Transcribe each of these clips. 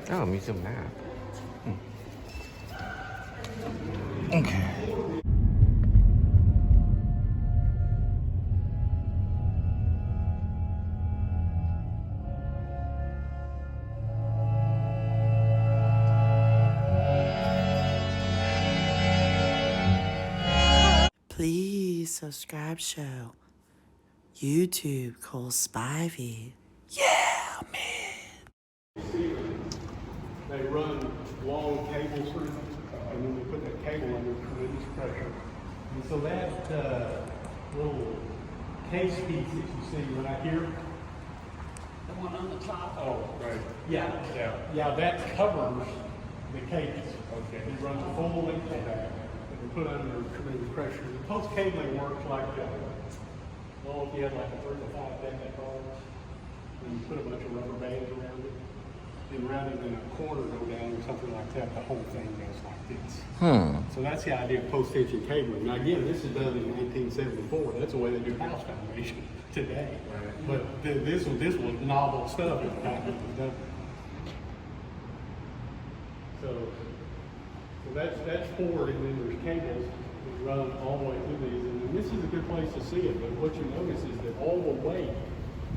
Yeah. Oh, museum map. Okay. Please subscribe show. YouTube Cole Spivey. Yeah, man. They run long cables through, and then they put that cable under tremendous pressure. And so that little case piece that you see right here. The one on the top. Oh, right. Yeah, that covers the cables. Okay. It runs a full length of that, and put under tremendous pressure. The post cabling works like, well, if you had like a 3 to 5 deck cards, and you put a bunch of rubber bands around it. And rather than a corner go down or something like that, the whole thing goes like this. So that's the idea of post-tension cabling. Now again, this is done in 1974. That's the way they do house foundation today. Right. But this was novel stuff at the time it was done. So that's forward, and then there's cables that run all the way through these. And this is a good place to see it. But what you notice is that all the weight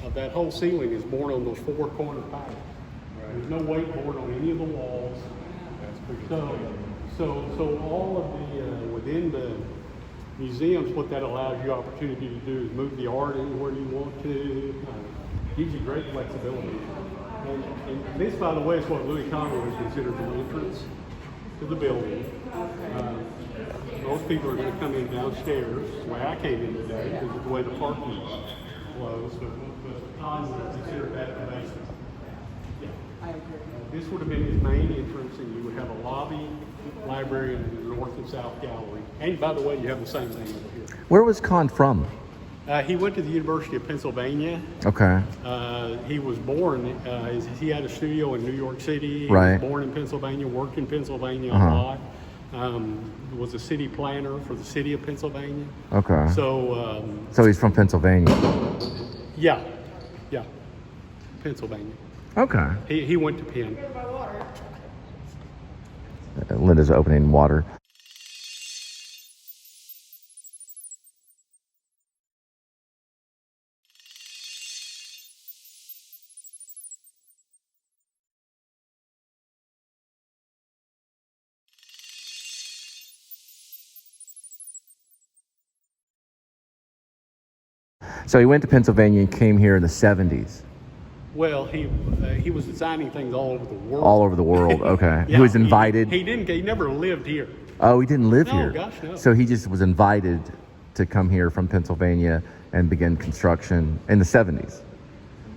of that whole ceiling is borne on those 4 corner pipes. There's no weight board on any of the walls. That's pretty so all of the within the museums, what that allows you opportunity to do is move the art anywhere you want to. Gives you great flexibility. And this, by the way, is what Louis Kahn would consider the entrance to the building. Most people are going to come in downstairs, the way I came in today, because of the way the parking was. But Kahn would consider that the basement. This would have been his main entrance, and you would have a lobby, library, and the north and south gallery. And by the way, you have the same thing over here. Where was Kahn from? He went to the University of Pennsylvania. Okay. He was born, he had a studio in New York City. He right. was born in Pennsylvania, worked in Pennsylvania a lot. Was a city planner for the city of Pennsylvania. Okay. So he's from Pennsylvania. Yeah. Pennsylvania. Okay. He went to Penn. Linda's opening water. So he went to Pennsylvania and came here in the 70s. Well, he was designing things all over the world. All over the world, okay. Yeah, he was invited. He never lived here. Oh, he didn't live here? No, gosh, no. So he just was invited to come here from Pennsylvania and begin construction in the 70s.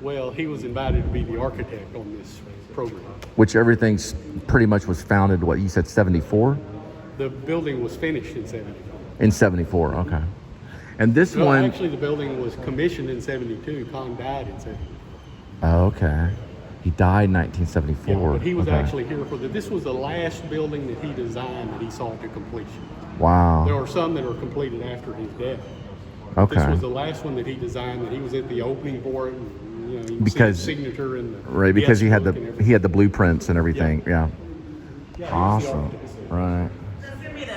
Well, he was invited to be the architect on this program. Which everything's pretty much was founded, what, you said 74? The building was finished in 74. In 74, okay. And this one... Actually, the building was commissioned in 72. Kahn died in 72. Oh, okay. He died in 1974. Yeah, but he was actually here for this was the last building that he designed that he saw to completion. Wow. There are some that are completed after his death. Okay. This was the last one that he designed, that he was at the opening for it. And, you can because see his signature in the right, because he had the blueprints and everything. Yeah. Awesome. Right. So it's going to be the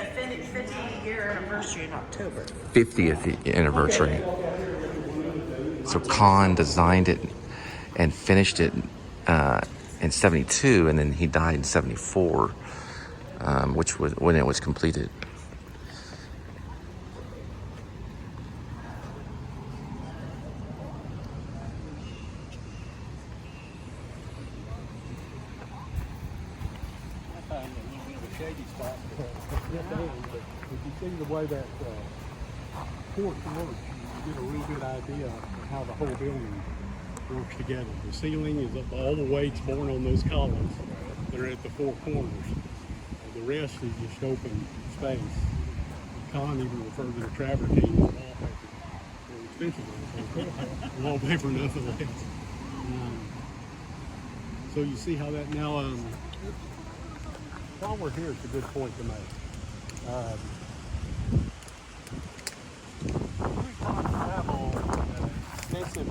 50th year anniversary in October. 50th anniversary. So Kahn designed it and finished it in 72, and then he died in 74, which was when it was completed. I found a little bit of a shady spot. If you see the way that porch works, you get a real good idea of how the whole building works together. The ceiling is up, all the weight's borne on those columns. They're at the 4 corners. The rest is just open space. Kahn even referred to the travertine as wallpaper. They're expensive. Wallpaper, nothing less. So you see how that now. While we're here, it's a good point to make.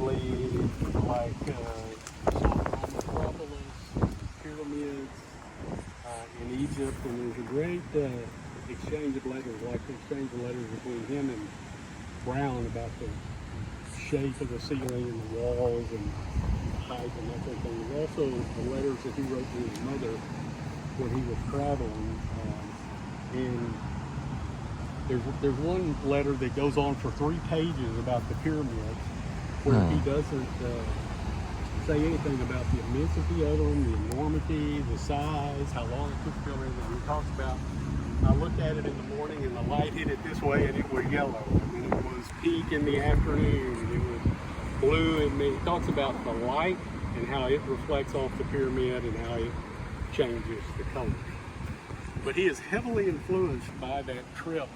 lead, like Acropolis, pyramids in Egypt, and there's a great exchange of letters, like the exchange of letters between him and Brown about the shape of the ceiling and the walls and the height and that sort of thing. There's also the letters that he wrote to his mother when he was traveling, and there's one letter that goes on for 3 pages about the pyramids, where he doesn't say anything about the immensity of them, the enormity, the size, how long it took to build everything. He talks about, I looked at it in the morning and the light hit it this way and it was yellow, and it was pink in the afternoon and it was blue, and he talks about the light and how it reflects off the pyramid and how it changes the colors. But he is heavily influenced by that trip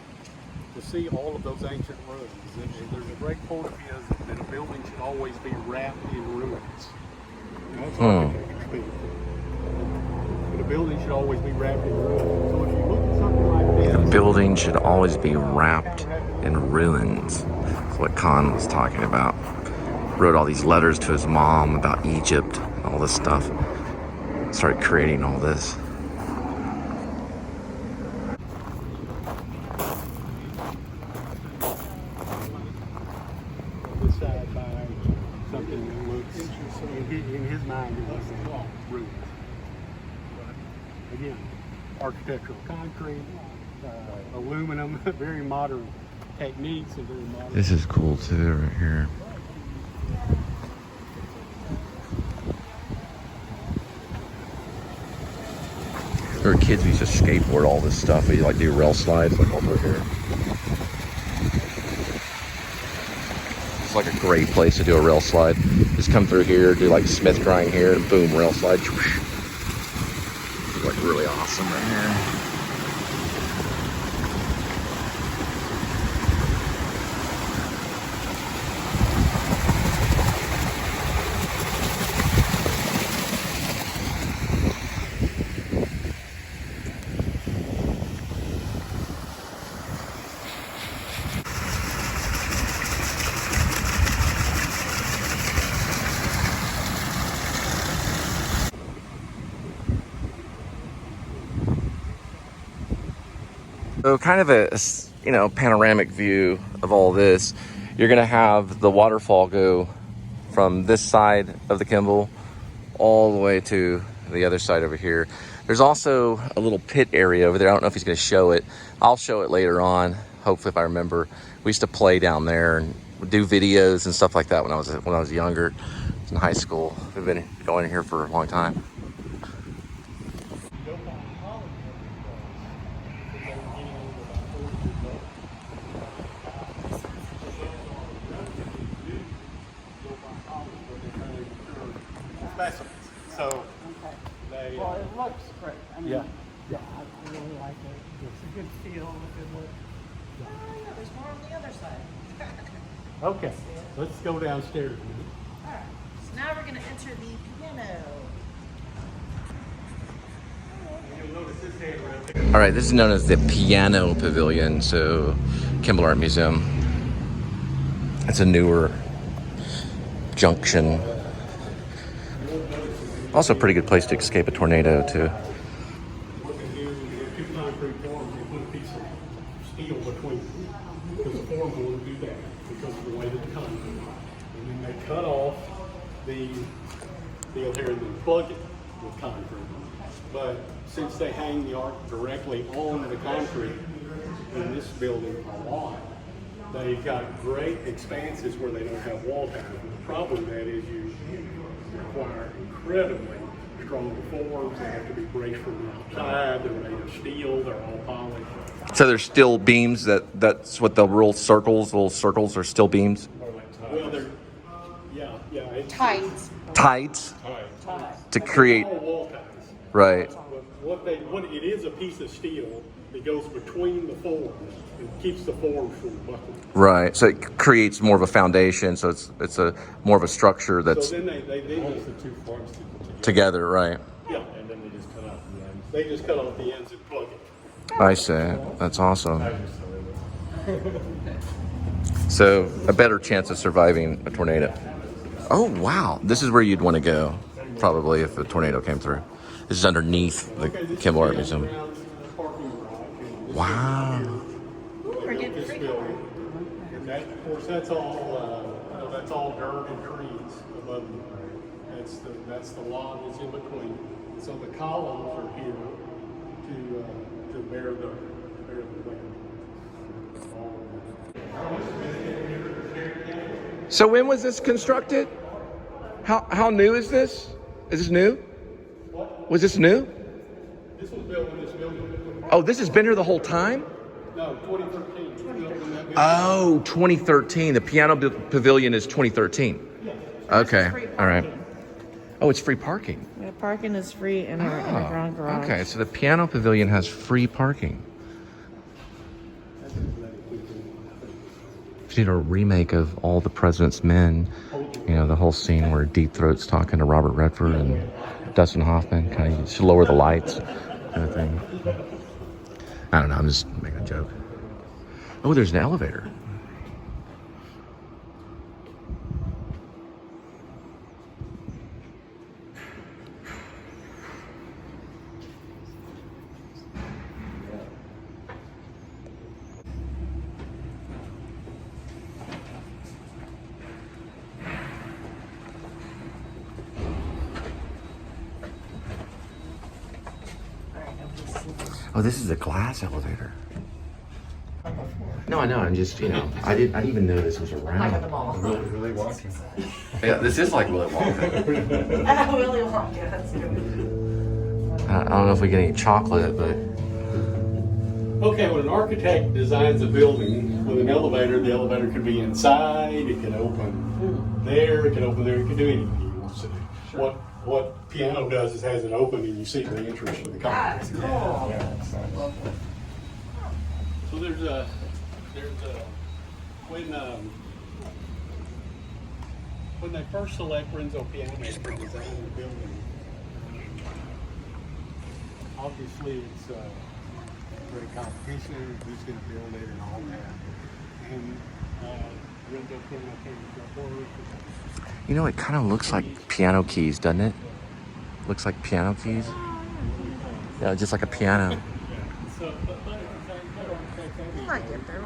to see all of those ancient ruins. And there's a great quote of his that a building should always be wrapped in ruins. And that's architecture speak. But a building should always be wrapped in ruins. So if you look at something like this, The building should always be wrapped in ruins. That's what Kahn was talking about. Wrote all these letters to his mom about Egypt, all this stuff. Started creating all this. this side by something that looks, in his mind, it was ruins. But again, architectural concrete, aluminum, very modern techniques and very modern. This is cool too, right here. There were kids who used to skateboard all this stuff. We like do rail slides like over here. It's like a great place to do a rail slide. Just come through here, do like Smith drying here, and boom, rail slide. It's like really awesome right here. So kind of a panoramic view of all this. You're gonna have the waterfall go from this side of the Kimbell all the way to the other side over here. There's also a little pit area over there. I don't know if he's gonna show it. I'll show it later on, hopefully, if I remember. We used to play down there and do videos and stuff like that when I was younger, in high school. We've been going here for a long time. So they, Well, it looks great. I mean, yeah. I really like it. It's a good feel, a good look. Oh, yeah, there's more on the other side. Okay, let's go downstairs a minute. All right, so now we're going to enter the piano. You'll notice this handrail. All right, this is known as the Piano Pavilion, so Kimbell Art Museum. It's a newer junction. Also a pretty good place to escape a tornado too. What they do is you have 2 concrete forms, you put a piece of steel between them, because the form won't do that because of the way that the concrete is. And then they cut off the deal here and then plug it with concrete. But since they hang the art directly on the concrete in this building a lot, they've got great expanses where they don't have wall pattern. The problem with that is you require incredibly strong forms. They have to be braced from the outside. They're made of steel. They're all polished. So there's still beams. That's what the little circles are still beams. Well, they're it's Tights. Tights tight. to create, All wall ties. right. What it is a piece of steel that goes between the forms and keeps the forms from buckling. Right. So it creates more of a foundation. So it's a more of a structure that's So then they Holds the 2 forms together, right? yeah, and then they just cut off the ends. they just cut off the ends and plug it. I see. That's awesome. I just thought it was- So a better chance of surviving a tornado. Oh, wow. This is where you'd want to go, probably, if a tornado came through. This is underneath the Kimbell Art Museum. Wow. We're getting This free. building. And that, of course, that's all dirt and trees above you. That's the lawn that's in between. So the columns are here to bear the land. So when was this constructed? How new is this? Is this new? What? Was this new? This was built in this building. Oh, this has been here the whole time? No, 2013. Built in that building. Oh, 2013. The Piano Pavilion is 2013. Okay. All right. Oh, it's free parking. Yeah, parking is free in our underground garage. Okay, so the Piano Pavilion has free parking. If you did a remake of All the President's Men, you know, the whole scene where Deep Throat's talking to Robert Redford and Dustin Hoffman, kind of should lower the lights, kind of thing. I don't know, I'm just making a joke. Oh, there's an elevator. Oh, this is a glass elevator. No, I know. I'm just, I didn't even know this was around. Really walking. Yeah, this is like Willy Wonka. Willy Wonka, that's good. I don't know if we get any chocolate, but Okay, when an architect designs a building with an elevator, the elevator could be inside, it could open there, it could open there, it could do anything you want to do. What piano does is has it open and you see the entrance for the conference. Cool. So there's a when they first select Renzo Piano to design the building, obviously it's great competition, who's going to build it and all that. And Renzo Piano came to forward. it kind of looks like piano keys, doesn't it? Looks like piano keys. Yeah, just like a piano. So, but You might get there.